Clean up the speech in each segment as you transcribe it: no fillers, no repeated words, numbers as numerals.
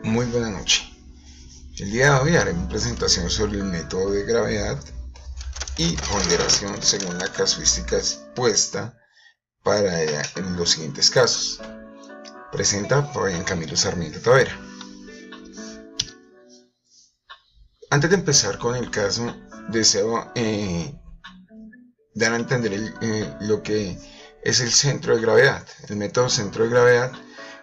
Muy buena noche. El día de hoy haré una presentación sobre el método de gravedad y ponderación según la casuística expuesta para los siguientes casos. Presenta Fabián Camilo Sarmiento Tavera. Antes de empezar con el caso, deseo dar a entender lo que es el centro de gravedad. El método centro de gravedad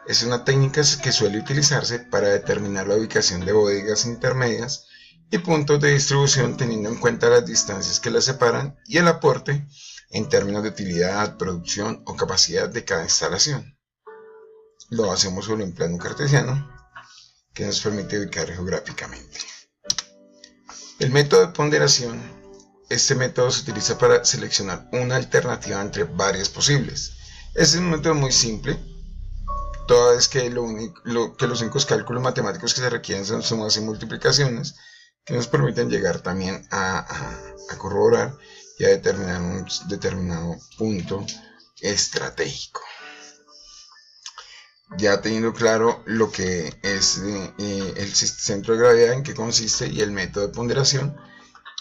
es una técnica que suele utilizarse para determinar la ubicación de bodegas intermedias y puntos de distribución teniendo en cuenta las distancias que las separan y el aporte en términos de utilidad, producción o capacidad de cada instalación. Lo hacemos sobre un plano cartesiano que nos permite ubicar geográficamente. El método de ponderación. Este método se utiliza para seleccionar una alternativa entre varias posibles. Es un método muy simple, toda vez que los únicos cálculos matemáticos que se requieren son sumas y multiplicaciones, que nos permiten llegar también a corroborar y a determinar un determinado punto estratégico. Ya teniendo claro lo que es el centro de gravedad, en qué consiste y el método de ponderación,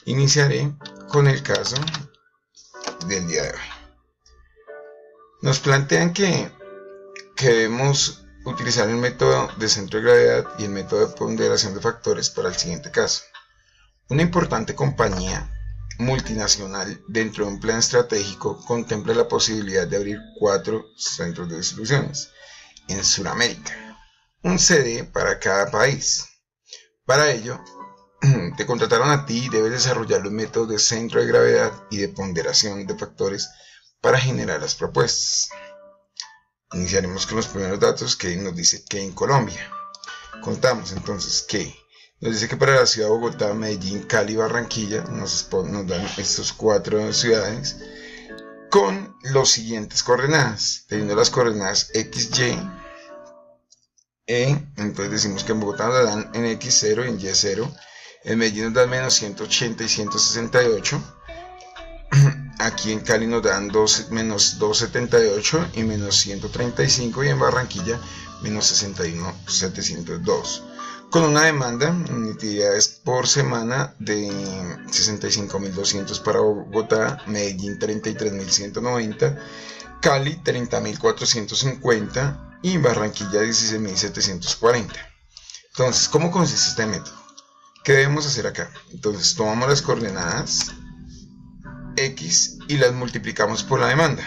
iniciaré con el caso del día de hoy. Nos plantean que debemos utilizar el método de centro de gravedad y el método de ponderación de factores para el siguiente caso. Una importante compañía multinacional dentro de un plan estratégico contempla la posibilidad de abrir 4 centros de distribuciones en Sudamérica, un CD para cada país. Para ello, te contrataron a ti y debes desarrollar los métodos de centro de gravedad y de ponderación de factores para generar las propuestas. Iniciaremos con los primeros datos que nos dice que en Colombia. Contamos entonces que nos dice que para la ciudad de Bogotá, Medellín, Cali y Barranquilla nos dan estos 4 ciudades con los siguientes coordenadas, teniendo las coordenadas X, Y, E. Entonces decimos que en Bogotá nos dan en X 0 y en Y 0. En Medellín nos dan menos 180 y 168. Aquí en Cali nos dan menos 278 y menos 135. Y en Barranquilla menos 61,702. Con una demanda en utilidades por semana de 65.200 para Bogotá, Medellín 33.190, Cali 30.450 y Barranquilla 16.740. Entonces, ¿cómo consiste este método? ¿Qué debemos hacer acá? Entonces tomamos las coordenadas X y las multiplicamos por la demanda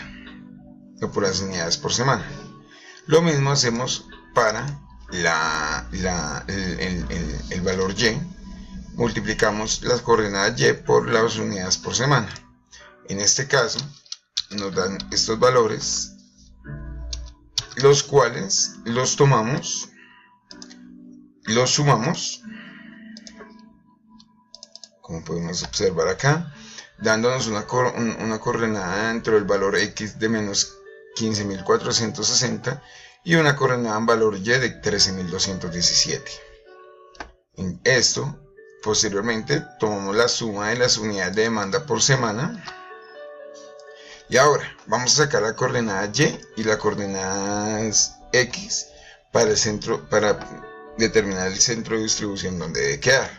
o por las unidades por semana. Lo mismo hacemos para el valor Y. Multiplicamos las coordenadas Y por las unidades por semana. En este caso nos dan estos valores, los cuales los tomamos, los sumamos, como podemos observar acá, dándonos una coordenada dentro del valor X de menos 15.460 y una coordenada en valor Y de 13.217. En esto, posteriormente, tomamos la suma de las unidades de demanda por semana. Y ahora, vamos a sacar la coordenada Y y la coordenada X para determinar el centro de distribución donde debe quedar.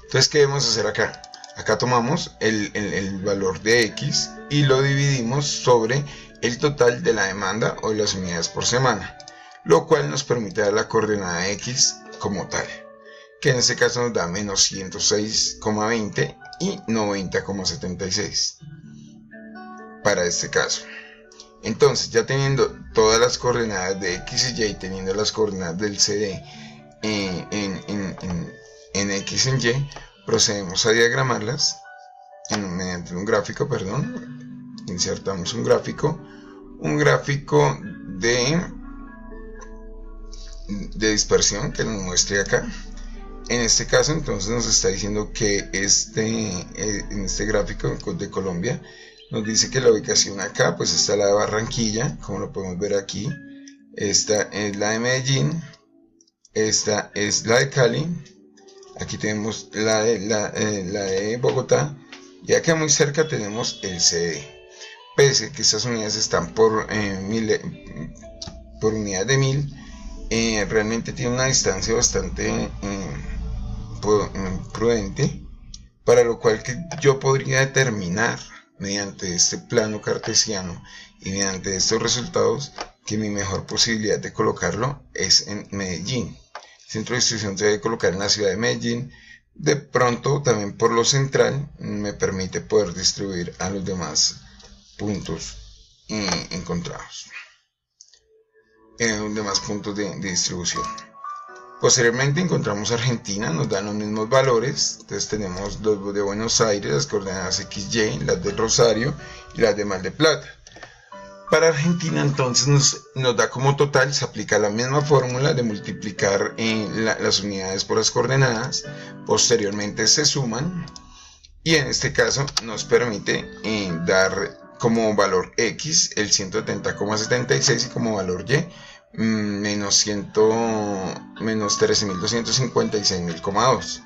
Entonces, ¿qué debemos hacer acá? Acá tomamos el valor de X y lo dividimos sobre el total de la demanda o de las unidades por semana, lo cual nos permite dar la coordenada X como tal, que en este caso nos da menos 106,20 y 90,76 para este caso. Entonces, ya teniendo todas las coordenadas de X y Y, teniendo las coordenadas del CD en X y en Y, procedemos a diagramarlas mediante un gráfico, insertamos un gráfico de dispersión que nos muestre acá. En este caso, entonces nos está diciendo que en este gráfico de Colombia nos dice que la ubicación acá pues está la de Barranquilla, como lo podemos ver aquí. Esta es la de Medellín, esta es la de Cali. Aquí tenemos la de Bogotá y acá muy cerca tenemos el CD. Pese que estas unidades están por unidad de 1000, realmente tiene una distancia bastante prudente, para lo cual que yo podría determinar mediante este plano cartesiano y mediante estos resultados que mi mejor posibilidad de colocarlo es en Medellín. El centro de distribución se debe colocar en la ciudad de Medellín. De pronto, también por lo central, me permite poder distribuir a los demás puntos encontrados, en demás puntos de distribución. Posteriormente encontramos Argentina, nos dan los mismos valores. Entonces tenemos los de Buenos Aires, las coordenadas XY, las de Rosario y las de Mar del Plata. Para Argentina entonces nos da como total, se aplica la misma fórmula de multiplicar las unidades por las coordenadas. Posteriormente se suman y en este caso nos permite dar como valor X el 170,76 y como valor Y menos 13.256.000,2.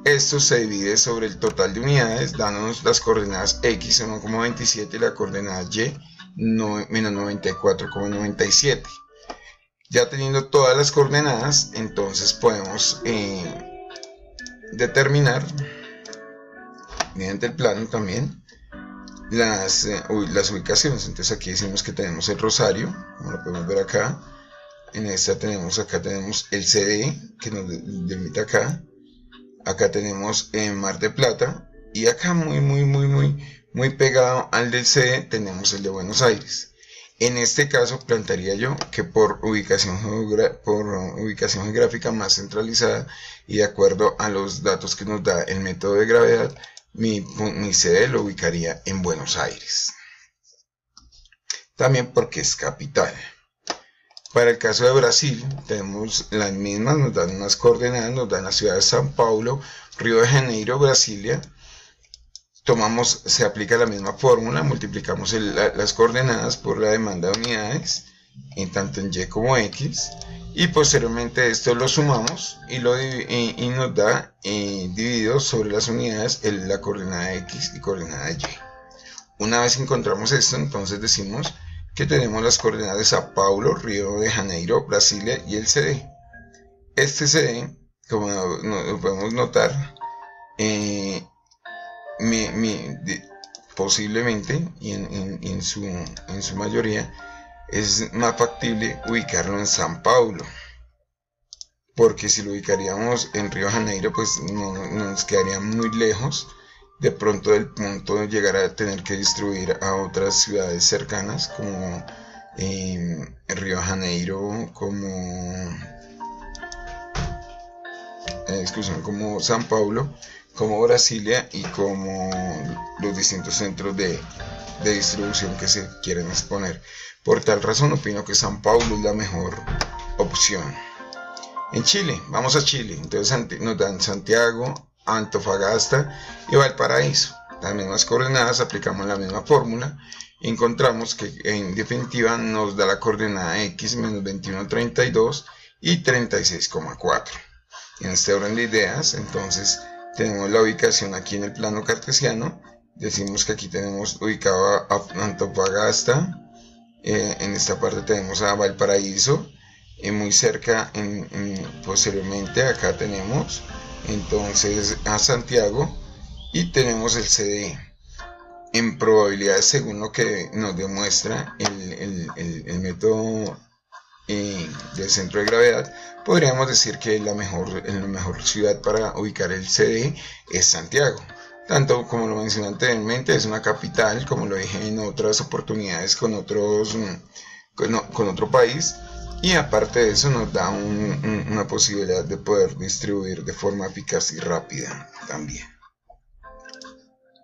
Esto se divide sobre el total de unidades, dándonos las coordenadas X 1,27 y la coordenada Y menos 94,97. Ya teniendo todas las coordenadas, entonces podemos determinar mediante el plano también las ubicaciones. Entonces aquí decimos que tenemos el Rosario, como lo podemos ver acá. En esta tenemos el CD que nos delimita acá. Acá tenemos Mar del Plata y acá muy pegado al del CD tenemos el de Buenos Aires. En este caso plantearía yo que por ubicación geográfica más centralizada y de acuerdo a los datos que nos da el método de gravedad, mi CD lo ubicaría en Buenos Aires. También porque es capital. Para el caso de Brasil, tenemos las mismas, nos dan unas coordenadas, nos dan la ciudad de São Paulo, Río de Janeiro, Brasilia. Se aplica la misma fórmula, multiplicamos las coordenadas por la demanda de unidades, tanto en Y como X. Y posteriormente esto lo sumamos y nos da dividido sobre las unidades la coordenada X y coordenada Y. Una vez encontramos esto, entonces decimos que tenemos las coordenadas de Sao Paulo, Río de Janeiro, Brasilia y el CD. Este CD, como lo podemos notar, posiblemente y en su mayoría es más factible ubicarlo en São Paulo, porque si lo ubicaríamos en Río de Janeiro pues nos quedaría muy lejos de pronto del punto de llegar a tener que distribuir a otras ciudades cercanas como Río de Janeiro, como São Paulo, como Brasilia y como los distintos centros de distribución que se quieren exponer. Por tal razón opino que São Paulo es la mejor opción. En Chile, vamos a Chile, entonces nos dan Santiago, Antofagasta y Valparaíso. Las mismas coordenadas, aplicamos la misma fórmula y encontramos que en definitiva nos da la coordenada X menos 21,32 y 36,4. En este orden de ideas, entonces tenemos la ubicación aquí en el plano cartesiano. Decimos que aquí tenemos ubicado a Antofagasta, en esta parte tenemos a Valparaíso, muy cerca, posteriormente acá tenemos entonces a Santiago y tenemos el CD. En probabilidades, según lo que nos demuestra el método del centro de gravedad, podríamos decir que la mejor ciudad para ubicar el CD es Santiago. Tanto como lo mencioné anteriormente, es una capital, como lo dije en otras oportunidades con otro país, y aparte de eso nos da una posibilidad de poder distribuir de forma eficaz y rápida también.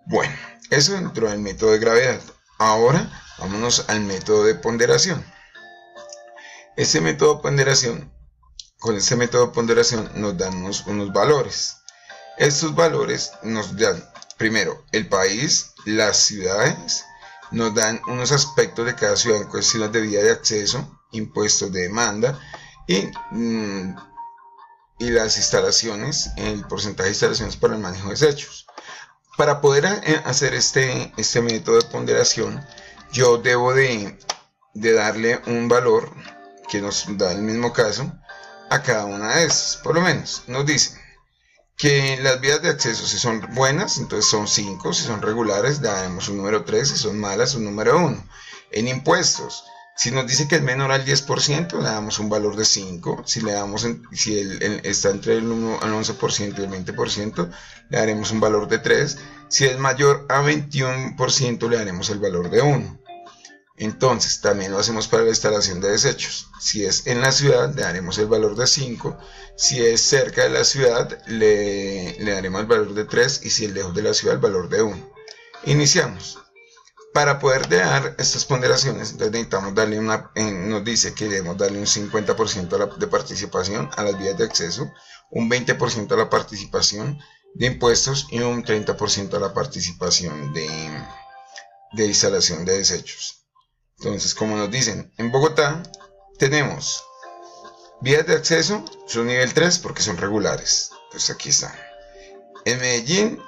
Bueno, eso dentro del método de gravedad. Ahora vámonos al método de ponderación. Con este método de ponderación nos dan unos valores. Estos valores nos dan primero el país, las ciudades, nos dan unos aspectos de cada ciudad en cuestiones de vía de acceso, impuestos de demanda y las instalaciones, el porcentaje de instalaciones para el manejo de desechos. Para poder hacer este método de ponderación, yo debo de darle un valor que nos da el mismo caso a cada una de estas. Por lo menos nos dice que las vías de acceso, si son buenas, entonces son 5, si son regulares, le daremos un número 3, si son malas, un número 1. En impuestos, si nos dice que es menor al 10%, le damos un valor de 5. Si está entre el 1 al 11% y el 20%, le daremos un valor de 3. Si es mayor a 21%, le daremos el valor de 1. Entonces, también lo hacemos para la instalación de desechos. Si es en la ciudad, le daremos el valor de 5. Si es cerca de la ciudad, le daremos el valor de 3. Y si es lejos de la ciudad, el valor de 1. Iniciamos. Para poder dar estas ponderaciones, entonces necesitamos darle nos dice que debemos darle un 50% de participación a las vías de acceso, un 20% a la participación de impuestos y un 30% a la participación de instalación de desechos. Entonces, como nos dicen, en Bogotá tenemos vías de acceso, son nivel 3 porque son regulares. Entonces aquí están. En Medellín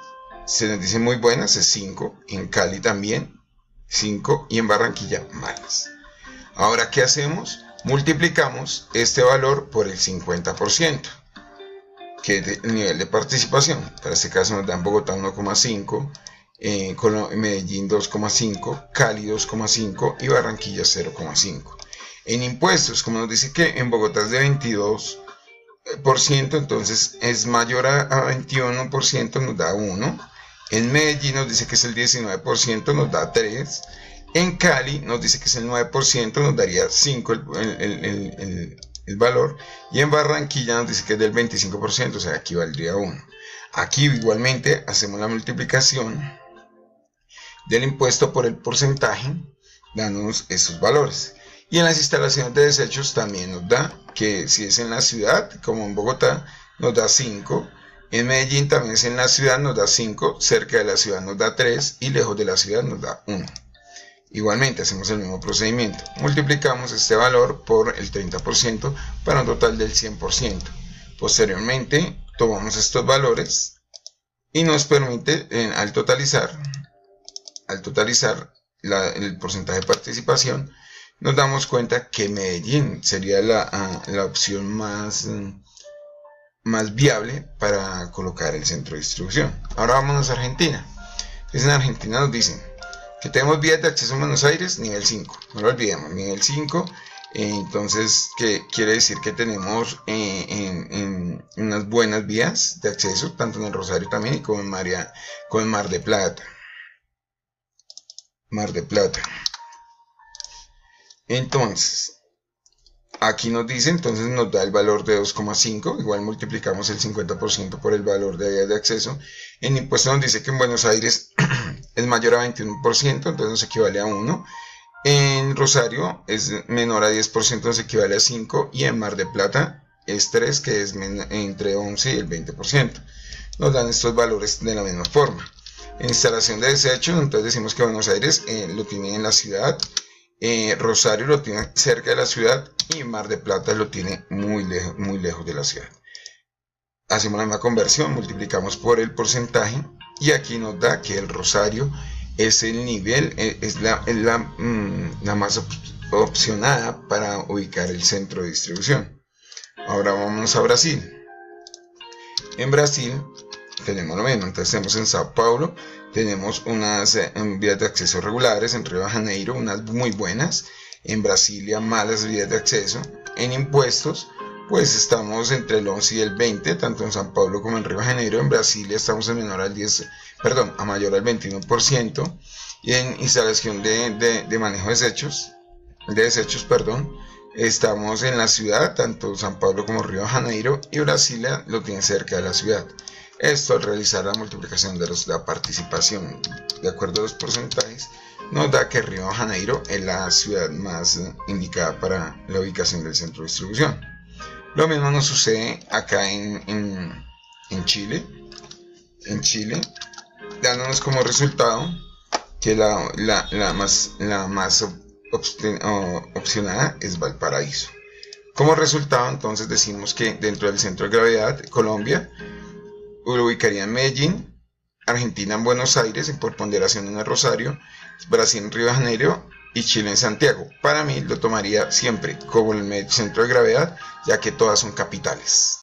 se nos dice muy buenas, es 5. En Cali también, 5. Y en Barranquilla, malas. Ahora, ¿qué hacemos? Multiplicamos este valor por el 50%, que es el nivel de participación. Para este caso nos dan Bogotá 1,5. Medellín 2,5, Cali 2,5 y Barranquilla 0,5. En impuestos, como nos dice que en Bogotá es de 22%, entonces es mayor a 21%, nos da 1. En Medellín nos dice que es el 19%, nos da 3. En Cali nos dice que es el 9%, nos daría 5 el valor. Y en Barranquilla nos dice que es del 25%, o sea, aquí valdría 1. Aquí igualmente hacemos la multiplicación del impuesto por el porcentaje, dándonos esos valores. Y en las instalaciones de desechos también nos da que si es en la ciudad, como en Bogotá, nos da 5. En Medellín también es en la ciudad, nos da 5. Cerca de la ciudad nos da 3. Y lejos de la ciudad nos da 1. Igualmente hacemos el mismo procedimiento. Multiplicamos este valor por el 30% para un total del 100%. Posteriormente tomamos estos valores y nos permite, al totalizar el porcentaje de participación, nos damos cuenta que Medellín sería la opción más viable para colocar el centro de distribución. Ahora vámonos a Argentina. Entonces, en Argentina nos dicen que tenemos vías de acceso a Buenos Aires nivel 5. No lo olvidemos, nivel 5. Entonces, ¿qué quiere decir? Que tenemos unas buenas vías de acceso, tanto en el Rosario también y como en Mar de Plata. Entonces, aquí nos dice, entonces nos da el valor de 2,5, igual multiplicamos el 50% por el valor de vías de acceso. En impuestos nos dice que en Buenos Aires es mayor a 21%, entonces nos equivale a 1. En Rosario es menor a 10%, nos equivale a 5. Y en Mar de Plata es 3, que es entre 11 y el 20%. Nos dan estos valores de la misma forma. En instalación de desechos, entonces decimos que Buenos Aires lo tiene en la ciudad, Rosario lo tiene cerca de la ciudad y Mar de Plata lo tiene muy lejos de la ciudad. Hacemos la misma conversión, multiplicamos por el porcentaje y aquí nos da que el Rosario es el nivel, es la más opcionada para ubicar el centro de distribución. Ahora vamos a Brasil. En Brasil tenemos lo mismo, entonces tenemos en Sao Paulo, tenemos unas vías de acceso regulares, en Río de Janeiro unas muy buenas, en Brasilia malas vías de acceso. En impuestos, pues estamos entre el 11 y el 20, tanto en Sao Paulo como en Río de Janeiro. En Brasilia estamos a mayor al 21%, y en instalación de manejo de desechos, estamos en la ciudad, tanto Sao Paulo como Río de Janeiro, y Brasilia lo tiene cerca de la ciudad. Esto, al realizar la multiplicación de la participación de acuerdo a los porcentajes, nos da que Río de Janeiro es la ciudad más indicada para la ubicación del centro de distribución. Lo mismo nos sucede acá en Chile. En Chile, dándonos como resultado que la más opcionada es Valparaíso. Como resultado, entonces decimos que dentro del centro de gravedad, Colombia lo ubicaría en Medellín, Argentina en Buenos Aires, por ponderación en el Rosario, Brasil en Río de Janeiro, y Chile en Santiago. Para mí lo tomaría siempre como el centro de gravedad, ya que todas son capitales.